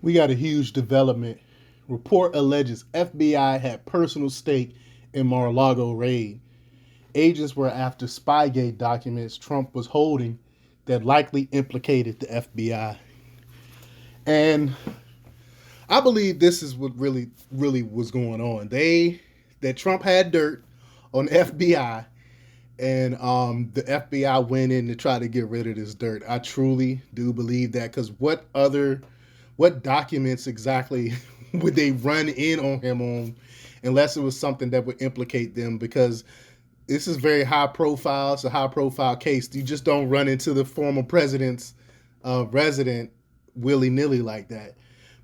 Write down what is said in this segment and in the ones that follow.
We got a huge development. Report alleges FBI had personal stake in Mar-a-Lago raid. Agents were after Spygate documents Trump was holding that likely implicated the FBI. And I believe this is what really was going on. That Trump had dirt on the FBI, and the FBI went in to try to get rid of this dirt. I truly do believe that, because what documents exactly would they run in on him on, unless it was something that would implicate them? Because this is very high profile. It's a high profile case. You just don't run into the former president's resident willy nilly like that.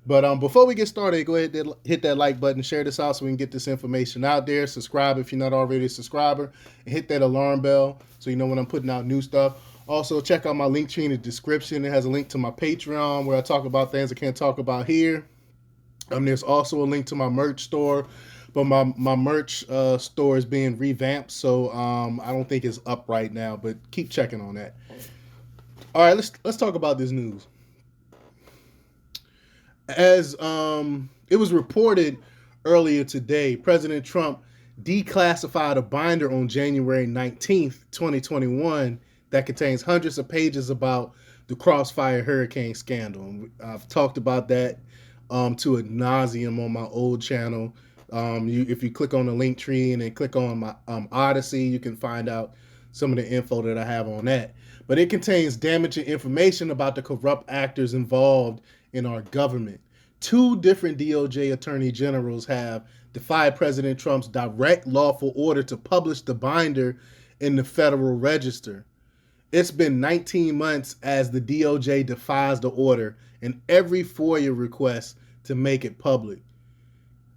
But before we get started, go ahead and hit that like button, share this out so we can get this information out there. Subscribe if you're not already a subscriber, and hit that alarm bell so you know when I'm putting out new stuff. Also, check out my link tree in the description. It has a link to my Patreon where I talk about things I can't talk about here. There's also a link to my merch store, but my merch store is being revamped, so I don't think it's up right now. But keep checking on that. All right, let's talk about this news. As it was reported earlier today, President Trump declassified a binder on January 19th, 2021, that contains hundreds of pages about the Crossfire Hurricane scandal. And I've talked about that to ad nauseum on my old channel. If you click on the link tree and then click on my Odyssey, you can find out some of the info that I have on that. But it contains damaging information about the corrupt actors involved in our government. Two different DOJ attorney generals have defied President Trump's direct lawful order to publish the binder in the Federal Register. It's been 19 months as the DOJ defies the order and every FOIA request to make it public.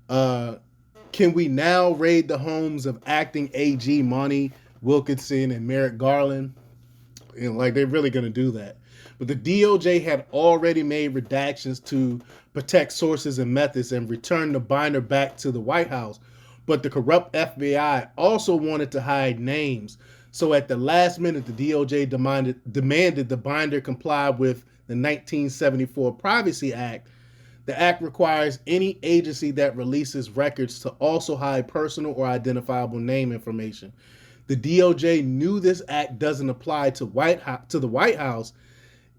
Can we now raid the homes of acting AG Monty Wilkinson and Merrick Garland? Like, they're really going to do that. But the DOJ had already made redactions to protect sources and methods and returned the binder back to the White House. But the corrupt FBI also wanted to hide names. So at the last minute, the DOJ demanded the binder comply with the 1974 Privacy Act. The act requires any agency that releases records to also hide personal or identifiable name information. The DOJ knew this act doesn't apply to the White House.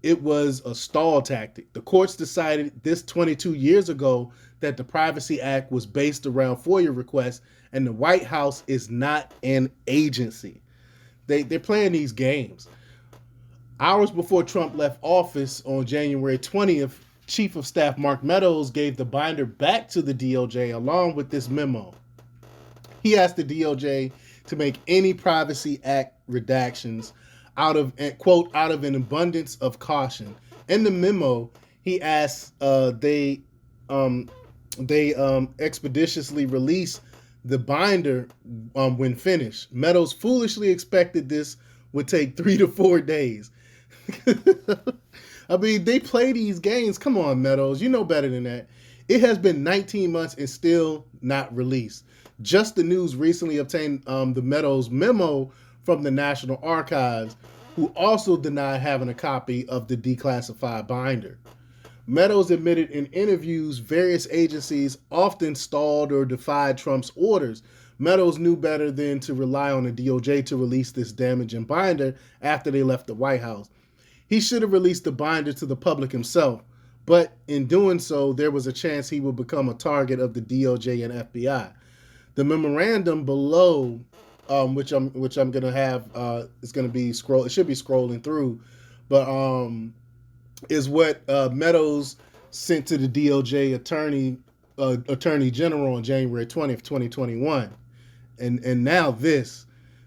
It was a stall tactic. The courts decided this 22 years ago that the Privacy Act was based around FOIA requests, and the White House is not an agency. They're playing these games. Hours before Trump left office on January 20th, Chief of Staff Mark Meadows gave the binder back to the DOJ along with this memo. He asked the DOJ to make any Privacy Act redactions out of, quote, out of an abundance of caution. In the memo, he asked they expeditiously release the binder when finished. Meadows foolishly expected this would take 3 to 4 days. I mean, they play these games. Come on, Meadows. You know better than that. It has been 19 months and still not released. Just the News recently obtained the Meadows memo from the National Archives, who also denied having a copy of the declassified binder. Meadows admitted in interviews various agencies often stalled or defied Trump's orders. Meadows knew better than to rely on the DOJ to release this damaging binder after they left the White House. He should have released the binder to the public himself, but in doing so, there was a chance he would become a target of the DOJ and FBI. The memorandum below, which I'm gonna have, is gonna be it should be scrolling through, but is what Meadows sent to the DOJ Attorney General on January 20th, 2021, and now this.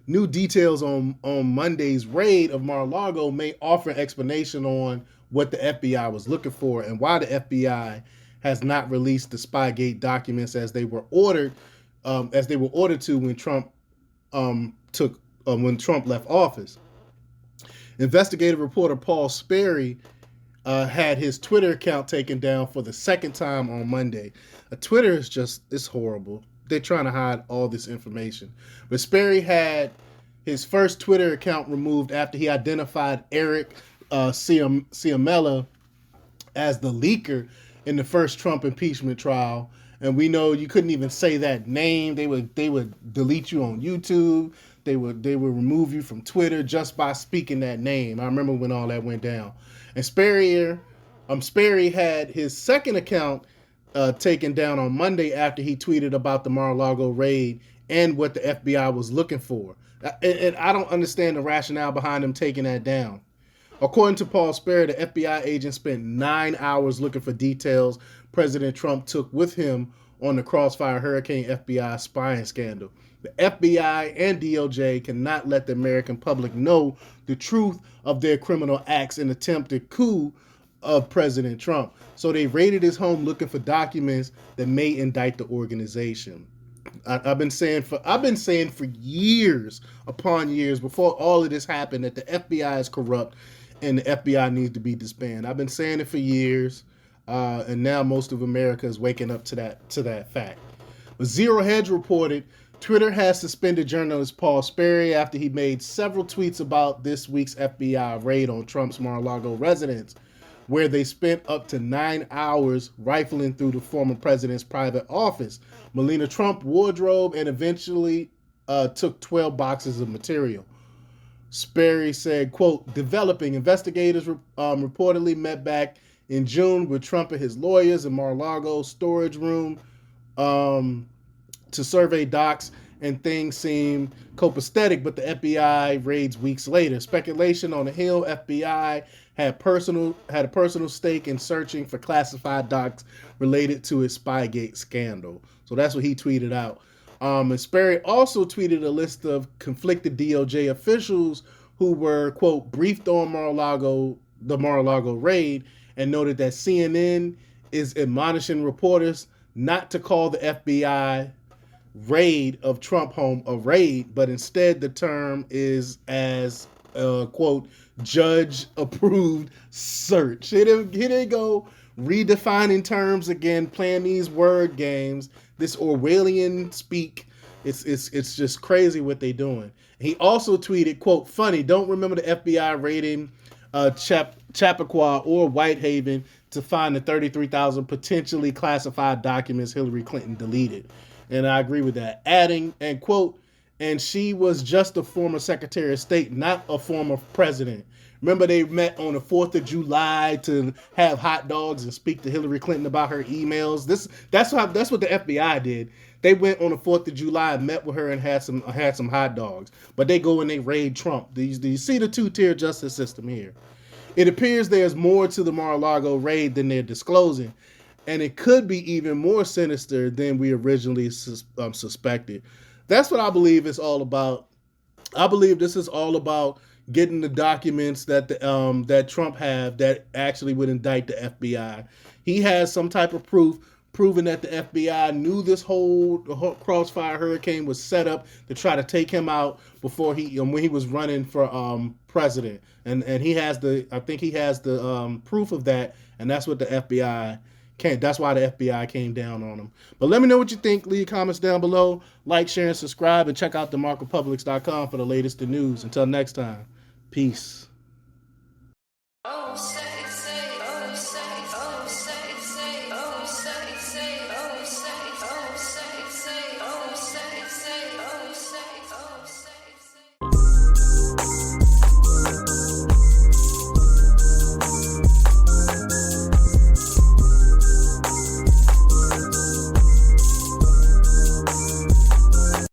New details on Monday's raid of Mar-a-Lago may offer an explanation on what the FBI was looking for and why the FBI has not released the Spygate documents as they were ordered to when Trump left office. Investigative reporter Paul Sperry had his Twitter account taken down for the second time on Monday. Twitter is it's horrible. They're trying to hide all this information. But Sperry had his first Twitter account removed after he identified Eric Ciamella as the leaker in the first Trump impeachment trial. And we know you couldn't even say that name. They would delete you on YouTube. They would remove you from Twitter just by speaking that name. I remember when all that went down. And Sperry had his second account taken down on Monday after he tweeted about the Mar-a-Lago raid and what the FBI was looking for. And I don't understand the rationale behind him taking that down. According to Paul Sperry, the FBI agent spent 9 hours looking for details President Trump took with him on the Crossfire Hurricane FBI spying scandal. The FBI and DOJ cannot let the American public know the truth of their criminal acts and attempted coup of President Trump. So they raided his home looking for documents that may indict the organization. I've been saying for years upon years before all of this happened that the FBI is corrupt and the FBI needs to be disbanded. I've been saying it for years, and now most of America is waking up to that fact. But Zero Hedge reported Twitter has suspended journalist Paul Sperry after he made several tweets about this week's FBI raid on Trump's Mar-a-Lago residence, where they spent up to 9 hours rifling through the former president's private office, Melania Trump wardrobe, and eventually took 12 boxes of material. Sperry said, quote, developing investigators reportedly met back in June with Trump and his lawyers in Mar-a-Lago storage room to survey docs, and things seem copacetic, but the FBI raids weeks later. Speculation on the Hill FBI had a personal stake in searching for classified docs related to his Spygate scandal. So that's what he tweeted out. And Sperry also tweeted a list of conflicted DOJ officials who were, quote, briefed on the Mar-a-Lago raid, and noted that CNN is admonishing reporters not to call the FBI raid of Trump home a raid, but instead the term is as quote, judge approved search. Here they go redefining terms again, playing these word games, this Orwellian speak. It's just crazy what they doing. He also tweeted, quote, funny, don't remember the FBI raiding Chappaqua or Whitehaven to find the 33,000 potentially classified documents Hillary Clinton deleted. And I agree with that. Adding, and quote, and she was just a former Secretary of State, not a former president. Remember they met on the 4th of July to have hot dogs and speak to Hillary Clinton about her emails. That's what the FBI did. They went on the 4th of July and met with her and had some hot dogs. But they go and they raid Trump. Do you see the two-tier justice system here? It appears there's more to the Mar-a-Lago raid than they're disclosing, and it could be even more sinister than we originally suspected. That's what I believe it's all about. I believe this is all about getting the documents that that Trump have that actually would indict the FBI. He has some type of proof proving that the FBI knew this whole Crossfire Hurricane was set up to try to take him out before when he was running for president. And I think he has the proof of that, and that's what the FBI that's why the FBI came down on him. But let me know what you think. Leave comments down below. Like, share, and subscribe, and check out themarketpublics.com for the latest news. Until next time, peace.